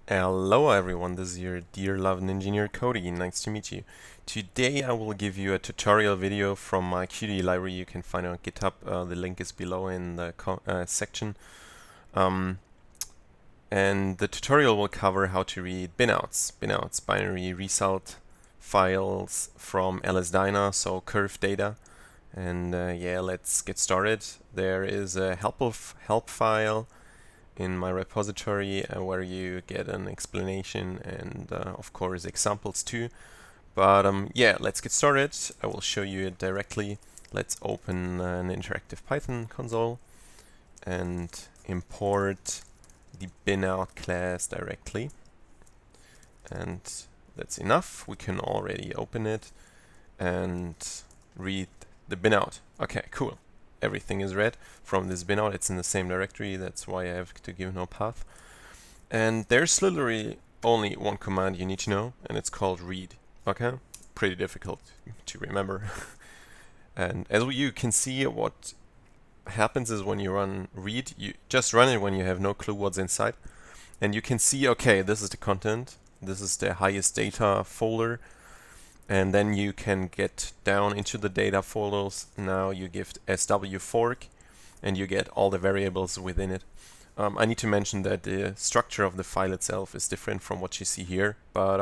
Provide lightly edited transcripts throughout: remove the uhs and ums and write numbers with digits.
Hello everyone, this is your dear loved engineer CODIE, nice to meet you. Today I will give you a tutorial video from my CODIE library you can find on GitHub. The link is below in the section. And the tutorial will cover how to read binouts, binary result files from LS-Dyna, so curve data. And yeah, let's get started. There is a help file in my repository where you get an explanation and of course examples too. But yeah, let's get started. I will show you it directly. Let's open an interactive Python console and import the Binout class directly. And that's enough. We can already open it and read the Binout. Okay, cool. Everything is read from this binout. It's in the same directory, that's why I have to give no path. And there's literally only one command you need to know, and it's called read. Okay, pretty difficult to remember. And as you can see, what happens is when you run read, you just run it when you have no clue what's inside, and you can see, okay, this is the content, this is the highest data folder. And then you can get down into the data folders. Now you give SW fork and you get all the variables within it. I need to mention that the structure of the file itself is different from what you see here, but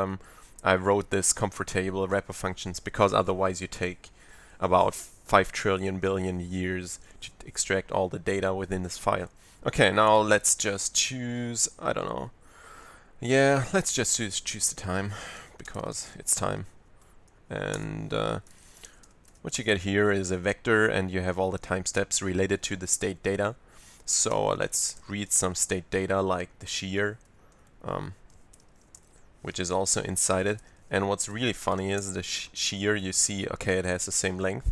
I wrote this comfort table wrapper functions because otherwise you take about 5 trillion billion years to extract all the data within this file. Okay, now let's just choose, I don't know. Yeah, let's just choose the time because it's time. And what you get here is a vector, and you have all the time steps related to the state data. So let's read some state data like the shear, which is also inside it. And what's really funny is the shear, you see, okay, it has the same length,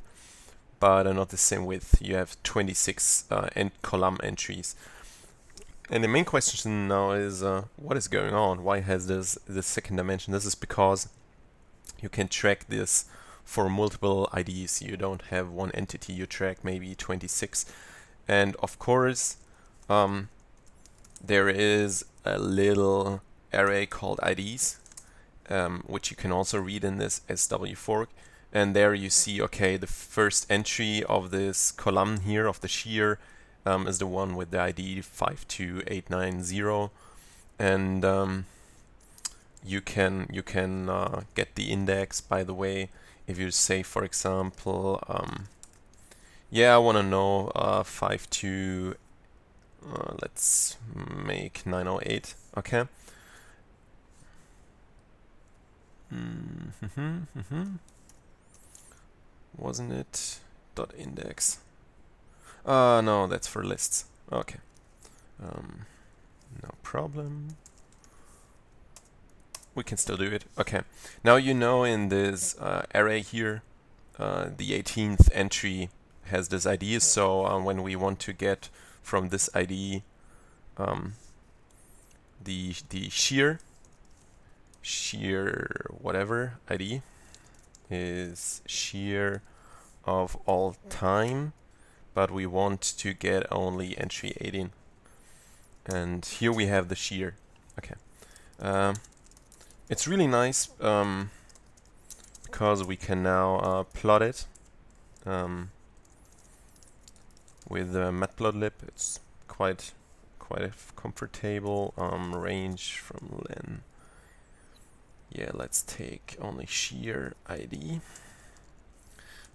but not the same width. You have 26 column entries. And the main question now is, what is going on? Why has this second dimension? This is because you can track this for multiple IDs. You don't have one entity, you track maybe 26. And of course, there is a little array called IDs, which you can also read in this SW fork. And there you see, okay, the first entry of this column here of the shear is the one with the ID 52890. And you can get the index, by the way, if you say, for example, yeah, I want to know 52, let's make 908, okay. Wasn't it .index? No, that's for lists. Okay, no problem. We can still do it. Okay. Now you know in this array here, the 18th entry has this ID. So when we want to get from this ID the shear whatever ID is shear of all time, but we want to get only entry 18. And here we have the shear. Okay. It's really nice because we can now plot it with Matplotlib. It's quite a comfortable range from len. Yeah, let's take only shear ID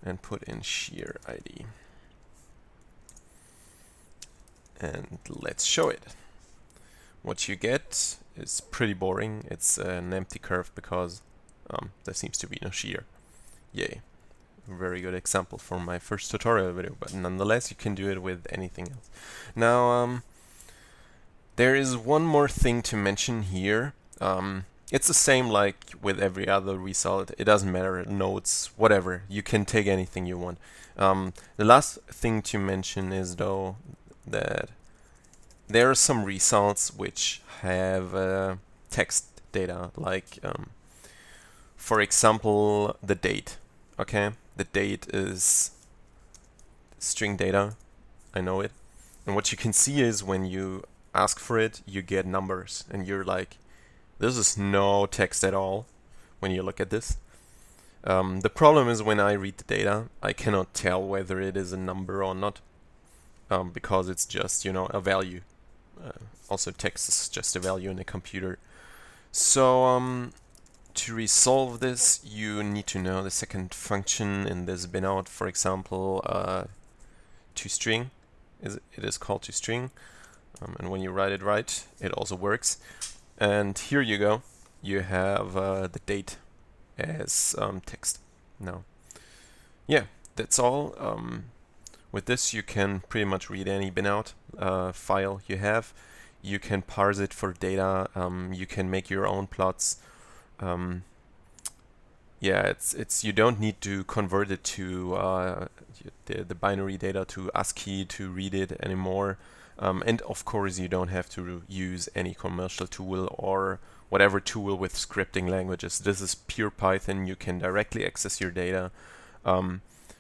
and put in shear ID. And let's show it. What you get is pretty boring. It's an empty curve because there seems to be no shear. Yay. Very good example from my first tutorial video, but nonetheless you can do it with anything else. Now there is one more thing to mention here. It's the same like with every other result. It doesn't matter, nodes, whatever. You can take anything you want. The last thing to mention is though that there are some results which have text data, like for example the date. Okay, the date is string data, I know it, and what you can see is when you ask for it you get numbers and you're like, This is no text at all when you look at this. The problem is when I read the data, I cannot tell whether it is a number or not, because it's just, you know, a value. Also, text is just a value in a computer. So to resolve this, you need to know the second function in this Binout, for example, toString. It is called toString, and when you write it right, it also works. And here you go. You have the date as text. Now, yeah, that's all. With this, you can pretty much read any Binout file you have. You can parse it for data. You can make your own plots. Yeah, it's you don't need to convert it to the binary data to ASCII to read it anymore. And of course, you don't have to use any commercial tool or whatever tool with scripting languages. This is pure Python. You can directly access your data.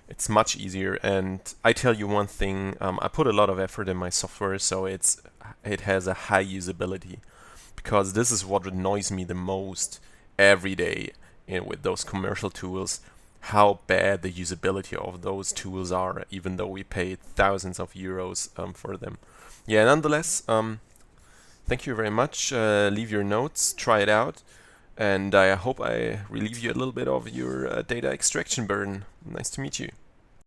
It's much easier. And I tell you one thing, I put a lot of effort in my software, so it has a high usability, because this is what annoys me the most every day with those commercial tools, how bad the usability of those tools are, even though we paid thousands of euros for them. Yeah, nonetheless, thank you very much. Leave your notes, try it out, and I hope I relieve you a little bit of your data extraction burden. Nice to meet you.